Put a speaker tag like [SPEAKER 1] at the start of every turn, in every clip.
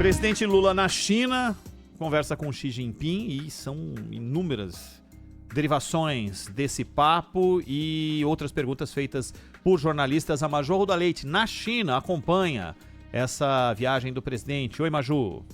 [SPEAKER 1] Presidente Lula na China, conversa com Xi Jinping e são inúmeras derivações desse papo e outras perguntas feitas por jornalistas. A Maju Arruda Leite, na China, acompanha essa viagem do presidente. Oi, Maju.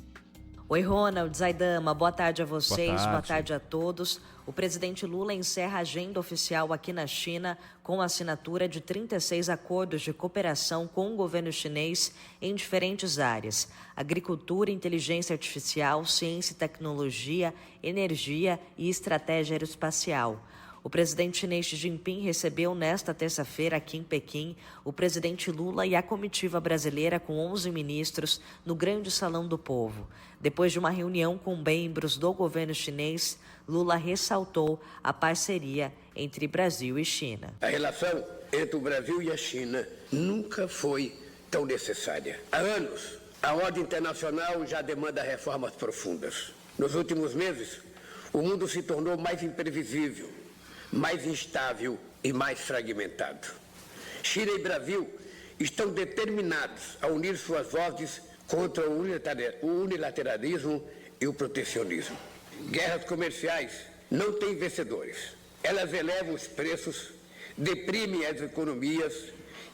[SPEAKER 2] Oi, Ronald, Zaidama, boa tarde a vocês,
[SPEAKER 1] Boa tarde
[SPEAKER 2] a todos. O presidente Lula encerra a agenda oficial aqui na China com a assinatura de 36 acordos de cooperação com o governo chinês em diferentes áreas: agricultura, inteligência artificial, ciência e tecnologia, energia e estratégia aeroespacial. O presidente chinês Xi Jinping recebeu nesta terça-feira aqui em Pequim o presidente Lula e a comitiva brasileira com 11 ministros no Grande Salão do Povo. Depois de uma reunião com membros do governo chinês, Lula ressaltou a parceria entre Brasil e China.
[SPEAKER 3] A relação entre o Brasil e a China nunca foi tão necessária. Há anos, a ordem internacional já demanda reformas profundas. Nos últimos meses, o mundo se tornou mais imprevisível, mais instável e mais fragmentado. China e Brasil estão determinados a unir suas vozes contra o unilateralismo e o protecionismo. Guerras comerciais não têm vencedores. Elas elevam os preços, deprimem as economias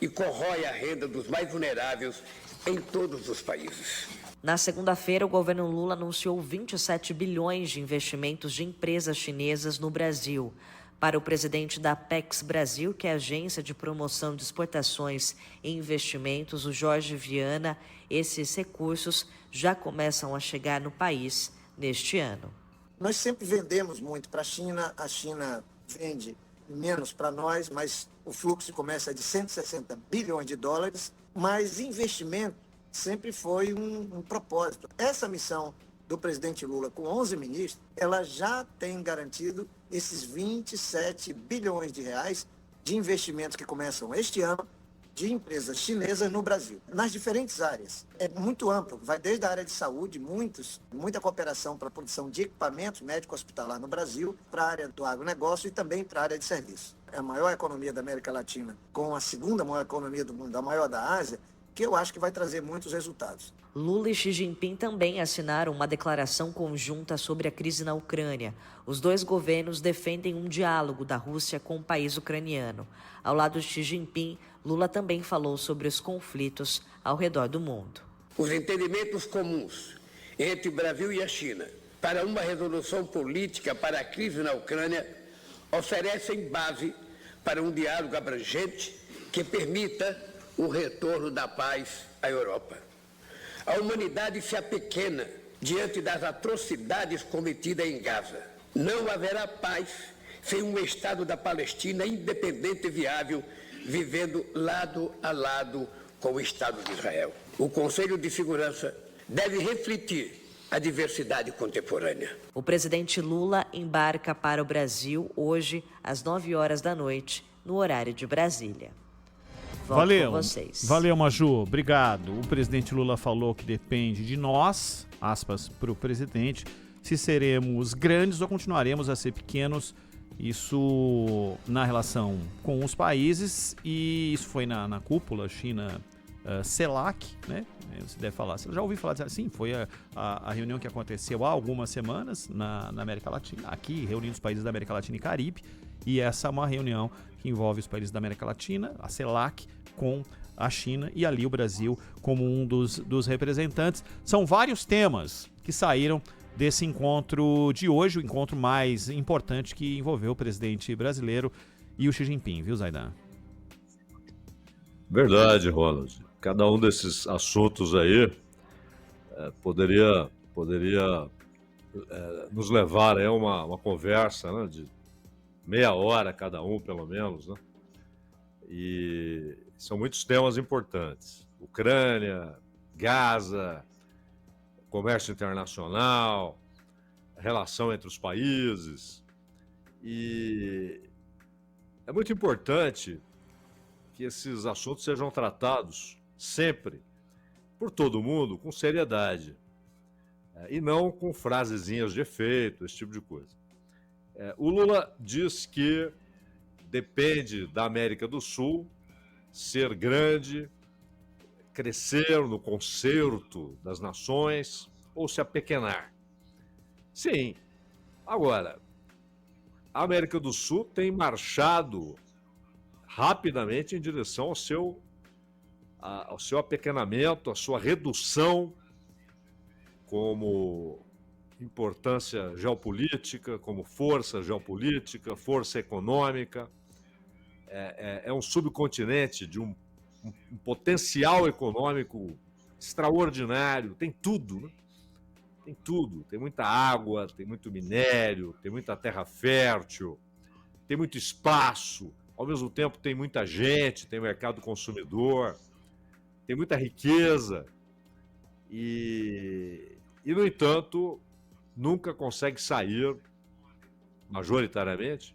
[SPEAKER 3] e corroem a renda dos mais vulneráveis em todos os países.
[SPEAKER 2] Na segunda-feira, o governo Lula anunciou 27 bilhões de investimentos de empresas chinesas no Brasil. Para o presidente da Apex Brasil, que é a agência de promoção de exportações e investimentos, o Jorge Viana, esses recursos já começam a chegar no país neste ano.
[SPEAKER 4] Nós sempre vendemos muito para a China vende menos para nós, mas o fluxo começa de 160 bilhões de dólares, mas investimento sempre foi um propósito. Essa missão do presidente Lula com 11 ministros, ela já tem garantido esses 27 bilhões de reais de investimentos que começam este ano de empresas chinesas no Brasil, nas diferentes áreas. É muito amplo, vai desde a área de saúde, muita cooperação para a produção de equipamentos médico-hospitalar no Brasil, para a área do agronegócio e também para a área de serviço. É a maior economia da América Latina, com a segunda maior economia do mundo, a maior da Ásia, que eu acho que vai trazer muitos resultados.
[SPEAKER 2] Lula e Xi Jinping também assinaram uma declaração conjunta sobre a crise na Ucrânia. Os dois governos defendem um diálogo da Rússia com o país ucraniano. Ao lado de Xi Jinping, Lula também falou sobre os conflitos ao redor do mundo.
[SPEAKER 3] Os entendimentos comuns entre o Brasil e a China para uma resolução política para a crise na Ucrânia oferecem base para um diálogo abrangente que permita o retorno da paz à Europa. A humanidade se apequena diante das atrocidades cometidas em Gaza. Não haverá paz sem um Estado da Palestina independente e viável, vivendo lado a lado com o Estado de Israel. O Conselho de Segurança deve refletir a diversidade contemporânea.
[SPEAKER 2] O presidente Lula embarca para o Brasil hoje, às 9 horas da noite, no horário de Brasília.
[SPEAKER 1] Valeu, Maju, obrigado. O presidente Lula falou que depende de nós, aspas, para o presidente, se seremos grandes ou continuaremos a ser pequenos, isso na relação com os países, e isso foi na cúpula China CELAC, né? Você deve falar, você já ouviu falar disso? Sim, foi a reunião que aconteceu há algumas semanas na América Latina, aqui reunindo os países da América Latina e Caribe, e essa é uma reunião que envolve os países da América Latina, a CELAC, com a China e ali o Brasil como um dos representantes. São vários temas que saíram desse encontro de hoje, o encontro mais importante que envolveu o presidente brasileiro e o Xi Jinping, viu, Zaidan?
[SPEAKER 5] Verdade, Ronald. Cada um desses assuntos aí poderia nos levar a uma conversa, né, de meia hora cada um, pelo menos, né? E são muitos temas importantes. Ucrânia, Gaza, comércio internacional, relação entre os países. E é muito importante que esses assuntos sejam tratados sempre, por todo mundo, com seriedade. E não com frasezinhas de efeito, esse tipo de coisa. O Lula diz que depende da América do Sul ser grande, crescer no concerto das nações ou se apequenar? Sim. Agora, a América do Sul tem marchado rapidamente em direção ao seu apequenamento, à sua redução como importância geopolítica, como força geopolítica, força econômica. É um subcontinente de um potencial econômico extraordinário, tem tudo, né? Tem tudo, tem muita água, tem muito minério, tem muita terra fértil, tem muito espaço, ao mesmo tempo tem muita gente, tem mercado consumidor, tem muita riqueza e no entanto, nunca consegue sair, majoritariamente,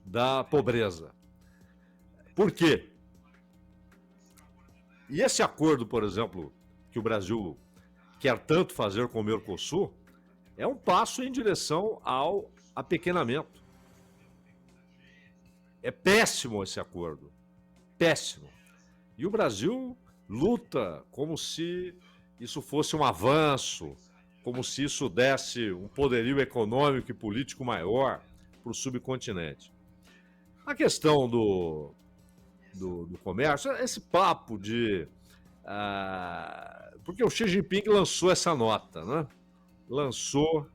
[SPEAKER 5] da pobreza. Por quê? E esse acordo, por exemplo, que o Brasil quer tanto fazer com o Mercosul, é um passo em direção ao apequenamento. É péssimo esse acordo. Péssimo. E o Brasil luta como se isso fosse um avanço, como se isso desse um poderio econômico e político maior para o subcontinente. A questão do comércio, esse papo de... porque o Xi Jinping lançou essa nota, né? Lançou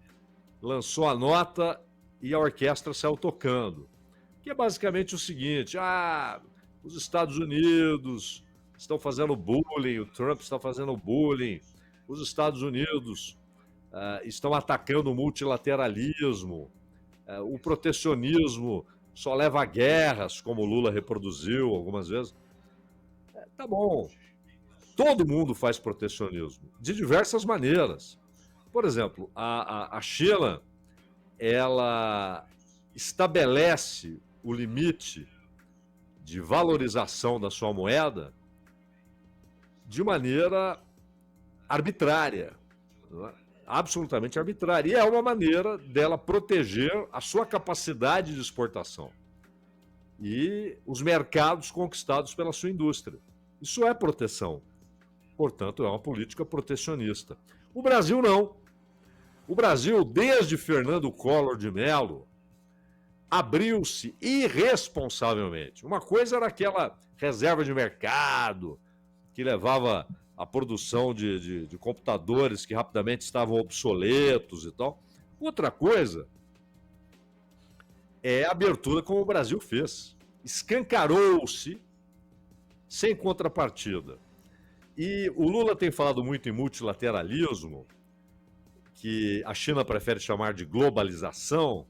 [SPEAKER 5] a nota e a orquestra saiu tocando. Que é basicamente o seguinte: os Estados Unidos estão fazendo bullying, o Trump está fazendo bullying, os Estados Unidos estão atacando o multilateralismo, o protecionismo só leva a guerras, como o Lula reproduziu algumas vezes. Tá bom. Todo mundo faz protecionismo, de diversas maneiras. Por exemplo, a China, ela estabelece o limite de valorização da sua moeda de maneira arbitrária, absolutamente arbitrária. E é uma maneira dela proteger a sua capacidade de exportação e os mercados conquistados pela sua indústria. Isso é proteção. Portanto, é uma política protecionista. O Brasil não. O Brasil, desde Fernando Collor de Mello, abriu-se irresponsavelmente. Uma coisa era aquela reserva de mercado que levava à produção de computadores que rapidamente estavam obsoletos e tal. Outra coisa é a abertura como o Brasil fez. Escancarou-se sem contrapartida. E o Lula tem falado muito em multilateralismo, que a China prefere chamar de globalização,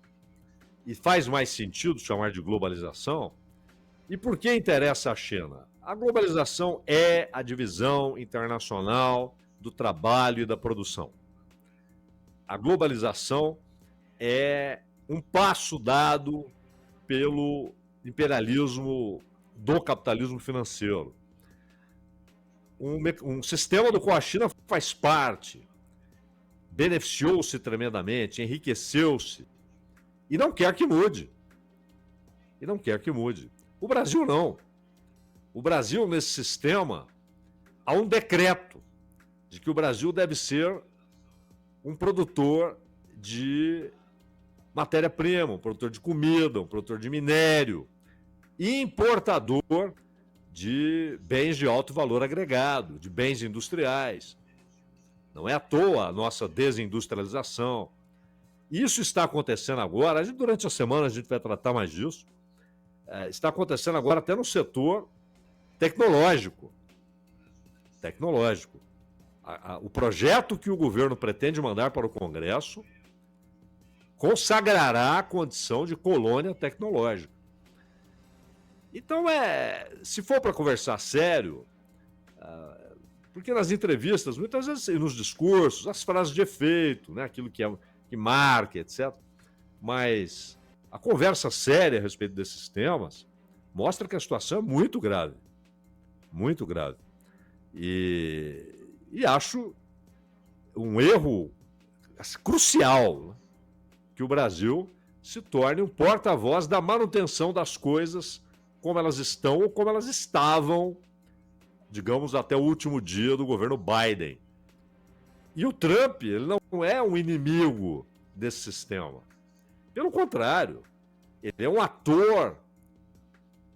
[SPEAKER 5] e faz mais sentido chamar de globalização. E por que interessa a China? A globalização é a divisão internacional do trabalho e da produção. A globalização é um passo dado pelo imperialismo do capitalismo financeiro. Um sistema do qual a China faz parte, beneficiou-se tremendamente, enriqueceu-se, e não quer que mude. O Brasil não. O Brasil, nesse sistema, há um decreto de que o Brasil deve ser um produtor de matéria-prima, um produtor de comida, um produtor de minério, e importador de bens de alto valor agregado, de bens industriais. Não é à toa a nossa desindustrialização. Isso está acontecendo agora, durante a semana a gente vai tratar mais disso, está acontecendo agora até no setor tecnológico. O projeto que o governo pretende mandar para o Congresso consagrará a condição de colônia tecnológica. Então, se for para conversar sério, porque nas entrevistas, muitas vezes, e nos discursos, as frases de efeito, né, aquilo que marca, etc. Mas a conversa séria a respeito desses temas mostra que a situação é muito grave. Muito grave. E acho um erro crucial que o Brasil se torne um porta-voz da manutenção das coisas como elas estão ou como elas estavam digamos, até o último dia do governo Biden. E o Trump, ele não é um inimigo desse sistema. Pelo contrário, ele é um ator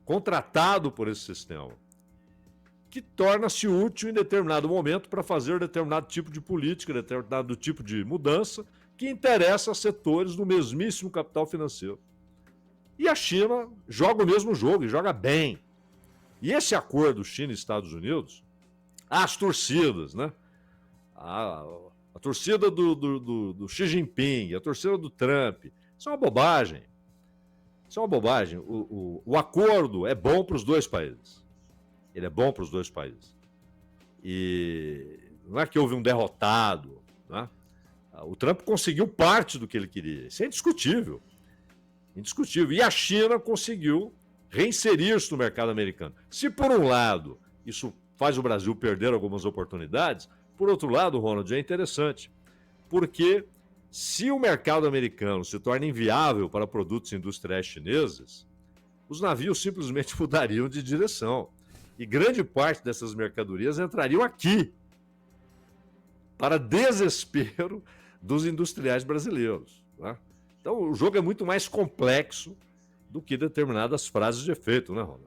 [SPEAKER 5] contratado por esse sistema, que torna-se útil em determinado momento para fazer determinado tipo de política, determinado tipo de mudança, que interessa a setores do mesmíssimo capital financeiro. E a China joga o mesmo jogo e joga bem. E esse acordo China e Estados Unidos, as torcidas, né? A torcida do Xi Jinping, a torcida do Trump, isso é uma bobagem. Isso é uma bobagem. O acordo é bom para os dois países. Ele é bom para os dois países. E não é que houve um derrotado, né? O Trump conseguiu parte do que ele queria. Isso é indiscutível. Indiscutível. E a China conseguiu reinserir-se no mercado americano. Se, por um lado, isso faz o Brasil perder algumas oportunidades, por outro lado, Ronald, é interessante. Porque se o mercado americano se torna inviável para produtos industriais chineses, os navios simplesmente mudariam de direção. E grande parte dessas mercadorias entrariam aqui, para desespero dos industriais brasileiros, né? Então, o jogo é muito mais complexo do que determinadas frases de efeito, né, Ronald?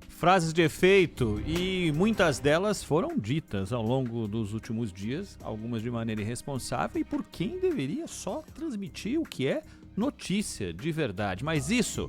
[SPEAKER 1] Frases de efeito, e muitas delas foram ditas ao longo dos últimos dias, algumas de maneira irresponsável e por quem deveria só transmitir o que é notícia de verdade. Mas isso